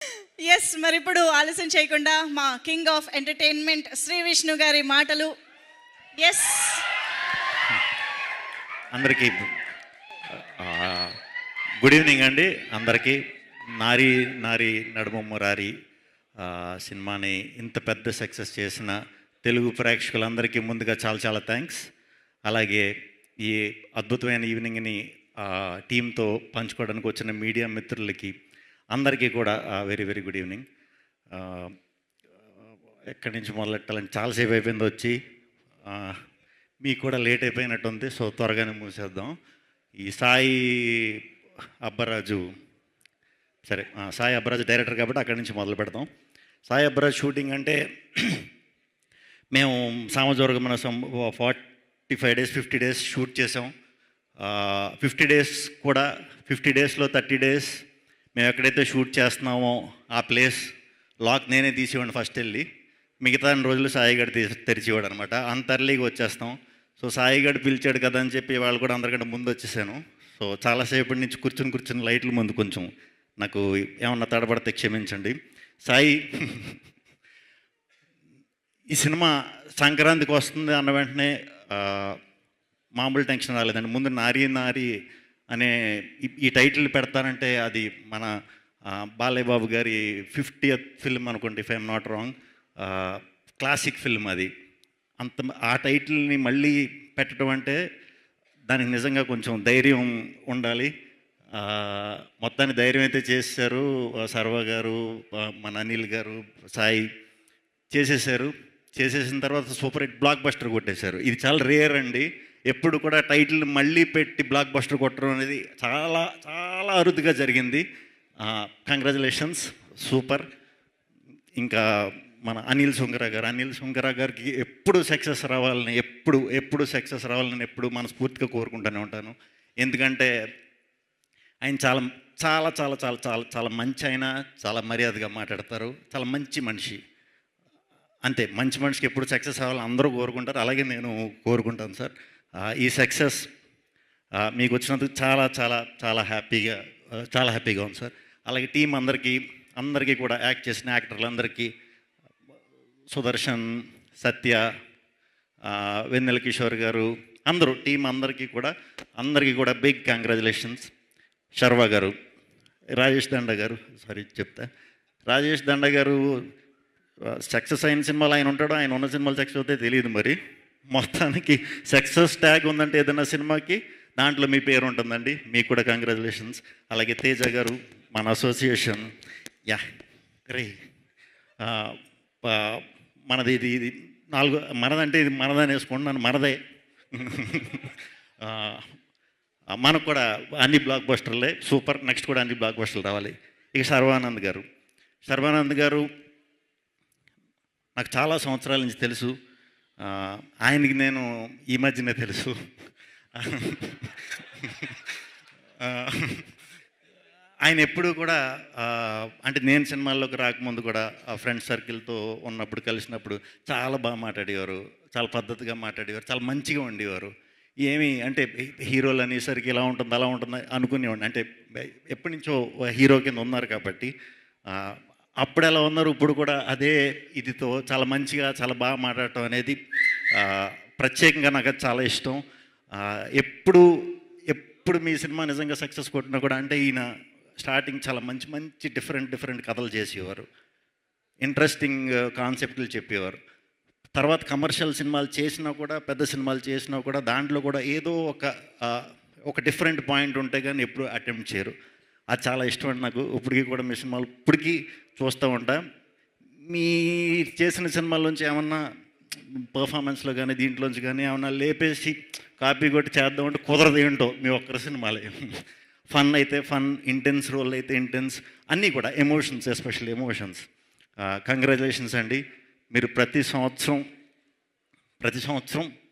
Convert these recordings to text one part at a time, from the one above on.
Yes, మరి ఇప్పుడు ఆలస్యం చేయకుండా మా king of entertainment Shri Vishnu గారి మాటలు. ఎస్, అందరికీ గుడ్ ఈవినింగ్ అండి. అందరికీ నారీ నారీ నడుమ మురారి సినిమాని ఇంత పెద్ద సక్సెస్ చేసిన తెలుగు ప్రేక్షకులందరికీ ముందుగా చాలా చాలా థ్యాంక్స్. అలాగే ఈ అద్భుతమైన ఈవినింగ్ని టీంతో పంచుకోవడానికి వచ్చిన మీడియా మిత్రులకి అందరికీ కూడా వెరీ వెరీ గుడ్ ఈవినింగ్. ఎక్కడి నుంచి మొదలెట్టాలని చాలాసేపు అయిపోయింది వచ్చి, మీకు కూడా లేట్ అయిపోయినట్టుంది. సో త్వరగానే మూసేద్దాం. ఈ సాయి అబ్బరాజు, సరే సాయి అబ్బరాజు డైరెక్టర్ కాబట్టి అక్కడి నుంచి మొదలు పెడతాం. సాయి అబ్బరాజు షూటింగ్ అంటే మేము సామజోర్గమన 45 days 50 days షూట్ చేసాం. 50 days కూడా 50 daysలో 30 days మేము ఎక్కడైతే షూట్ చేస్తున్నామో ఆ ప్లేస్ లాక్ నేనే తీసేవాడిని ఫస్ట్ వెళ్ళి, మిగతా రోజులు సాయిగడ్ తెరిచేవాడు అనమాట. అంత ఎర్లీగా వచ్చేస్తాం. సో సాయిగడ్ పిలిచాడు కదా అని చెప్పి వాళ్ళు కూడా అందరికంటే ముందు వచ్చేసాను. సో చాలాసేపటి నుంచి కూర్చుని లైట్ల ముందు కొంచెం నాకు ఏమన్నా తడబడితే క్షమించండి. సాయి, ఈ సినిమా సంక్రాంతికి వస్తుంది అన్న వెంటనే మామూలు టెన్షన్ రాలేదండి. ముందు నారీ నారీ అనే ఈ టైటిల్ పెడతానంటే అది మన బాలయ్య బాబు గారి 50th ఫిల్మ్ అనుకోండి, if I'm not wrong. Classic film అది. ఆ టైటిల్ని మళ్ళీ పెట్టడం అంటే దానికి నిజంగా కొంచెం ధైర్యం ఉండాలి. మొత్తాన్ని ధైర్యం అయితే చేశారు సర్వ గారు, మన అనిల్ గారు, సాయి చేసేసారు. చేసేసిన తర్వాత సూపర్ హిట్ బ్లాక్ బస్టర్ కొట్టేశారు. ఇది చాలా రేర్ అండి. ఎప్పుడు కూడా టైటిల్ మళ్ళీ పెట్టి బ్లాక్ బస్టర్ కొట్టడం అనేది చాలా చాలా అరుదుగా జరిగింది. Congratulations, super. ఇంకా మన అనిల్ సుంకర గారికి ఎప్పుడు సక్సెస్ రావాలని ఎప్పుడు మనస్ఫూర్తిగా కోరుకుంటూనే ఉంటాను. ఎందుకంటే ఆయన చాలా చాలా చాలా చాలా చాలా చాలా మంచి, ఆయన చాలా మర్యాదగా మాట్లాడతారు, చాలా మంచి మనిషి. అంతే, మంచి మనిషికి ఎప్పుడు సక్సెస్ అవ్వాలని అందరూ కోరుకుంటారు, అలాగే నేను కోరుకుంటాను సార్. ఈ సక్సెస్ మీకు వచ్చినందుకు చాలా చాలా చాలా హ్యాపీగా ఉంది సార్. అలాగే టీం అందరికీ కూడా, యాక్ట్ చేసిన యాక్టర్లందరికీ, సుదర్శన్, సత్య, వెన్నెల కిషోర్ గారు, అందరూ టీం అందరికీ కూడా బిగ్ కంగ్రాచులేషన్స్. శర్వా గారు, రాజేష్ దండ గారు సక్సెస్ అయిన సినిమాలు ఆయన ఉంటాడో, ఆయన ఉన్న సినిమాలు సక్సెస్ అవుతాయి తెలియదు. మరి మొత్తానికి సక్సెస్ ట్యాగ్ ఉందంటే ఏదైనా సినిమాకి దాంట్లో మీ పేరు ఉంటుందండి. మీకు కూడా కంగ్రాచులేషన్స్. అలాగే తేజ గారు, మన అసోసియేషన్, రే మనది ఇది మనదంటే ఇది మనదని వేసుకుంటున్నాను, మనదే. మనకు కూడా అన్ని బ్లాక్ బస్టర్లే, సూపర్. నెక్స్ట్ కూడా అన్ని బ్లాక్ బస్టర్లు రావాలి. ఇక శర్వానంద్ గారు నాకు చాలా సంవత్సరాల నుంచి తెలుసు. ఆయనకి నేను ఈ మధ్యనే తెలుసు. ఆయన ఎప్పుడు కూడా అంటే నేను సినిమాల్లోకి రాకముందు కూడా ఫ్రెండ్ సర్కిల్తో ఉన్నప్పుడు కలిసినప్పుడు చాలా బాగా మాట్లాడేవారు, చాలా పద్ధతిగా మాట్లాడేవారు, చాలా మంచిగా ఉండేవారు. ఏమి అంటే హీరోలు అనేసరికి ఇలా ఉంటుంది అలా ఉంటుంది అనుకునేవాడిని. అంటే ఎప్పటి నుంచో హీరో కింద ఉన్నారు కాబట్టి అప్పుడు ఎలా ఉన్నారు, ఇప్పుడు కూడా అదే ఇదితో చాలా మంచిగా చాలా బాగా మాట్లాడటం అనేది ప్రత్యేకంగా నాకు అది చాలా ఇష్టం. ఎప్పుడు మీ సినిమా నిజంగా సక్సెస్ కొట్టినా కూడా అంటే ఈయన స్టార్టింగ్ చాలా మంచి డిఫరెంట్ కథలు చేసేవారు, ఇంట్రెస్టింగ్ కాన్సెప్ట్లు చెప్పేవారు. తర్వాత కమర్షియల్ సినిమాలు చేసినా కూడా, పెద్ద సినిమాలు చేసినా కూడా దాంట్లో కూడా ఏదో ఒక డిఫరెంట్ పాయింట్ ఉంటే కానీ ఎప్పుడు అటెంప్ట్ చేయరు. అది చాలా ఇష్టం అండి నాకు. ఇప్పటికీ కూడా మీ సినిమాలు ఇప్పటికీ చూస్తూ ఉంటా. మీ చేసిన సినిమాల్లోంచి ఏమన్నా పర్ఫార్మెన్స్లో కానీ దీంట్లోంచి కానీ ఏమన్నా లేపేసి కాపీ కొట్టి చేద్దామంటే కుదరదు. ఏంటో మీ ఒక్కరి సినిమాలే. ఫన్ అయితే ఫన్, ఇంటెన్స్ రోల్ అయితే ఇంటెన్స్, అన్నీ కూడా ఎమోషన్స్, ఎస్పెషల్లీ ఎమోషన్స్. కంగ్రాచులేషన్స్ అండి. మీరు ప్రతి సంవత్సరం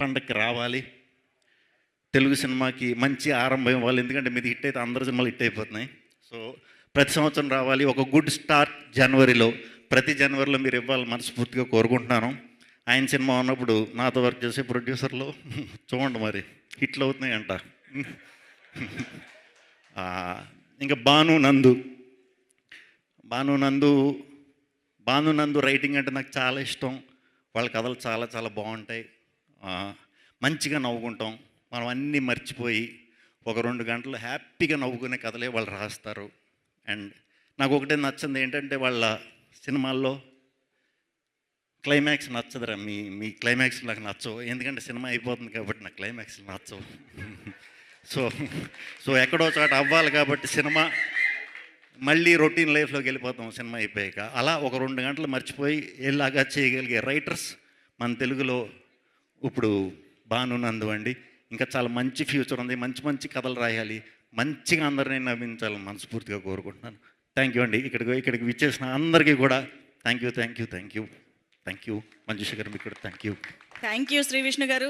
పండగకి రావాలి, తెలుగు సినిమాకి మంచి ఆరంభం ఇవ్వాలి. ఎందుకంటే మీది హిట్ అయితే అందరి సినిమాలు హిట్ అయిపోతున్నాయి. సో ప్రతి సంవత్సరం రావాలి. ఒక గుడ్ స్టార్ట్ ప్రతి జనవరిలో మీరు ఇవ్వాలని మనస్ఫూర్తిగా కోరుకుంటున్నాను. ఆయన సినిమా ఉన్నప్పుడు నాతో వర్క్ చేసే ప్రొడ్యూసర్లు చూడండి మరి హిట్లు అవుతున్నాయంట. ఇంకా భాను, నందు భానునందు భానునందు రైటింగ్ అంటే నాకు చాలా ఇష్టం. వాళ్ళ కథలు చాలా చాలా బాగుంటాయి. ఆ, మంచిగా నవ్వుకుంటాం. మనం అన్నీ మర్చిపోయి ఒక 2 గంటలు హ్యాపీగా నవ్వుకునే కథలే వాళ్ళు రాస్తారు. అండ్ నాకు ఒకటే నచ్చింది ఏంటంటే వాళ్ళ సినిమాల్లో క్లైమాక్స్ నచ్చదురా. మీ క్లైమాక్స్ నాకు నచ్చవు. ఎందుకంటే సినిమా అయిపోతుంది కాబట్టి నాకు క్లైమాక్స్ నచ్చవు. సో సో ఎక్కడో చోట అవ్వాలి కాబట్టి సినిమా మళ్ళీ రొటీన్ లైఫ్లోకి వెళ్ళిపోతాం సినిమా అయిపోయాక. అలా ఒక 2 గంటలు మర్చిపోయి ఎలాగా చేయగలిగే రైటర్స్ మన తెలుగులో ఇప్పుడు భానునందు అండి. ఇంకా చాలా మంచి ఫ్యూచర్ ఉంది. మంచి మంచి కథలు రాయాలి, మంచిగా అందరినీ నవ్వించాలని మనస్ఫూర్తిగా కోరుకుంటున్నాను. థ్యాంక్ యూ అండి. ఇక్కడికి విచ్చేసిన అందరికీ కూడా థ్యాంక్ యూ. మంజుష గారు మీకు కూడా thank you. Thank you Shri Vishnu గారు.